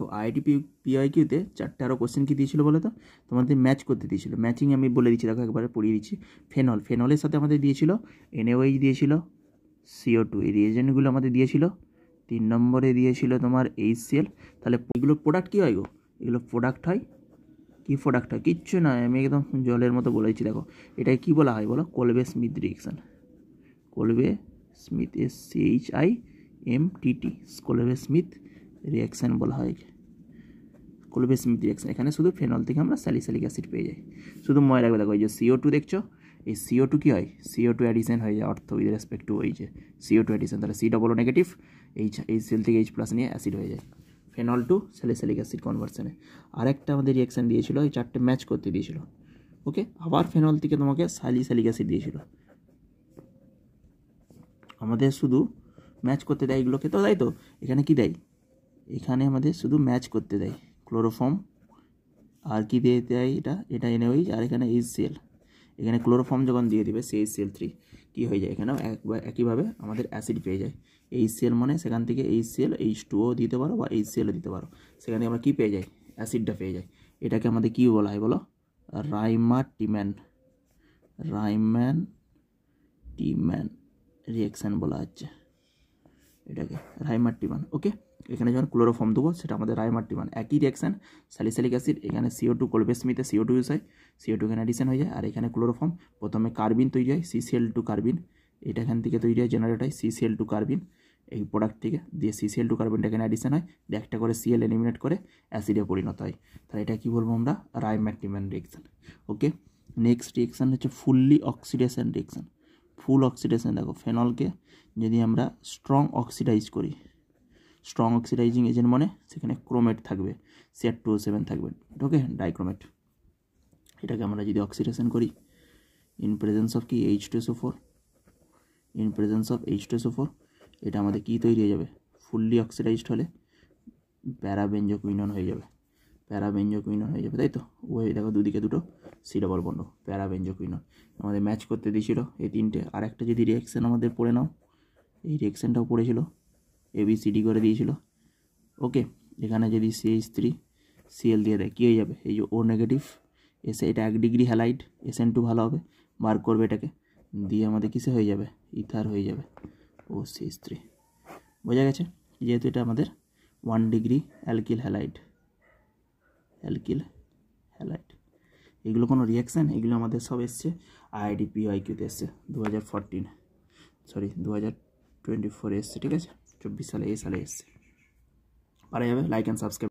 তো আইআইটি পিওয়াইকিউতে 4টে আরও কোশ্চেন কী দিয়েছিল বলো তো, তোমাদের ম্যাচ করতে দিয়েছিল। ম্যাচিং আমি বলে দিচ্ছি, দেখো একবারে পড়িয়ে দিচ্ছি। ফেনলের সাথে আমাদের দিয়েছিল NaOH দিয়েছিল, CO2, এই রিয়েজেন্টগুলো আমাদের দিয়েছিল। 3 নম্বরে দিয়েছিল তোমার HCl। তাহলে এগুলো প্রোডাক্ট কী হয় গো, এগুলো প্রোডাক্ট হয়। কী প্রোডাক্ট হয়? কিচ্ছু নয়, আমি একদম জলের মতো বলেছি। দেখো এটাকে কী বলা হয় বলো, কোলবে Smith reaction. কোলবে Smith SCHIMTT, কোলবে Smith reaction বলা হয়। কোলবে স্মিথ রিয়াকশান, এখানে শুধু ফেনল থেকে আমরা স্যালিসাইলিক অ্যাসিড পেয়ে যাই। শুধু মনে রাখবে, দেখো এই যে CO2 দেখছো, এই CO2 কী হয়, CO2 অ্যাডিশন হয়ে যায় অর্থ উইথ রেসপেক্ট টু ওই যে CO2 অ্যাডিশন। তাহলে C ডবল নেগেটিভ, HCl থেকে H+ নিয়ে অ্যাসিড হয়ে যায়, ফেনল টু স্যালিসাইলিক অ্যাসিড কনভার্সনে। আরেকটা আমাদের রিয়াকশান দিয়েছিল, এই 4টে ম্যাচ করতে দিয়েছিল। ওকে, আবার ফেনল থেকে তোমাকে স্যালিসাইলিক অ্যাসিড দিয়েছিল। আমাদের শুধু ম্যাচ করতে দেয় এগুলোকে, তো তাই তো এখানে কি দেয়, এখানে আমাদের শুধু ম্যাচ করতে দেয় ক্লোরোফর্ম। আর কি দিয়ে দেয়, এটা NaOH, আর এখানে HCl। এখানে ক্লোরোফর্ম যখন দিয়ে দেবে CHCl3, কী হয়ে যায়, এখানেও একইভাবে আমাদের অ্যাসিড পেয়ে যায়। HCl মানে সেখান থেকে HCl H2O দিতে পারো বা HClও দিতে পারো, সেখান থেকে আমরা কী পেয়ে যাই, অ্যাসিডটা পেয়ে যাই। এটাকে আমাদের কী বলা হয় বলো, রাইমাটিম্যান রিয়াকশান বলা হচ্ছে এটাকে, রাইমাটিম্যান। ওকে, এখানে যখন ক্লোরোফর্ম দেবো সেটা আমাদের রাইমাটিম্যান। একই রিয়াকশান, স্যালিসাইলিক অ্যাসিড, এখানে CO2 কোলবে স্মিথে CO2 ইউজ হয়, CO2 এখানে অ্যাডিশন হয়ে যায়। আর এখানে ক্লোরোফর্ম, প্রথমে কার্বিন তৈরি হয় CCl2 কার্বিন, এটা এখান থেকে তৈরি হয়, জেনারেট হয় CCl2 কার্বিন এই প্রোডাক্ট থেকে, দিয়ে CCl2 কার্বিনটা এখানে অ্যাডিশন হয়, দিয়ে একটা করে Cl এলিমিনেট করে অ্যাসিডে পরিণত হয়। তাহলে এটা কী বলবো আমরা, রাইমাটিম্যান রিয়াকশান। ওকে, নেক্সট রিয়াকশান হচ্ছে ফুললি অক্সিডেশন রিয়াকশান। ফুল অক্সিডেশন, দেখো ফেনলকে যদি আমরা স্ট্রং অক্সিডাইজ করি, স্ট্রং অক্সিডাইজিং এজেন্ট মানে সেখানে ক্রোমেট থাকবে, Cr2O7 থাকবে, ওকে, ডাইক্রোমেট। এটাকে আমরা যদি অক্সিডেশন করি ইন প্রেজেন্স অফ কি H2SO4, in presence of H2SO4, এটা আমাদের কি তৈরি হয়ে যাবে, ফুললি অক্সিডাইজড হলে প্যারাবেঞ্জোকুইনন হয়ে যাবে, তাই তো। ওই দেখো দুদিকে দুটো C ডবল বন্ধ, প্যারাবেঞ্জোকুইনন। আমাদের ম্যাচ করতে দিয়েছিল এই 3টে। আর একটা যদি রিয়াকশান আমাদের পড়ে নাও, এই রিয়াকশানটাও পড়েছিল, ABCD করে দিয়েছিল। ওকে, এখানে যদি CH3Cl দিয়ে দেয়, কী হয়ে যাবে, এই যে O নেগেটিভ এসে, এটা 1 ডিগ্রি হ্যালাইড, SN2 ভালো হবে, বার করবে এটাকে, দিয়ে আমাদের কিসে হয়ে যাবে, ইথার হয়ে যাবে, OCH3। বোঝা গেছে, যেহেতু এটা আমাদের 1 ডিগ্রি অ্যালকিল হ্যালাইড। এগুলো কোনো রিয়াকশান, এগুলো আমাদের সব এসছে আইআইটি পিওয়াইকিউতে এসছে 2024 এসছে, ঠিক আছে, 24 সালে এই সালে এসছে। পারা যাবে। Like and subscribe.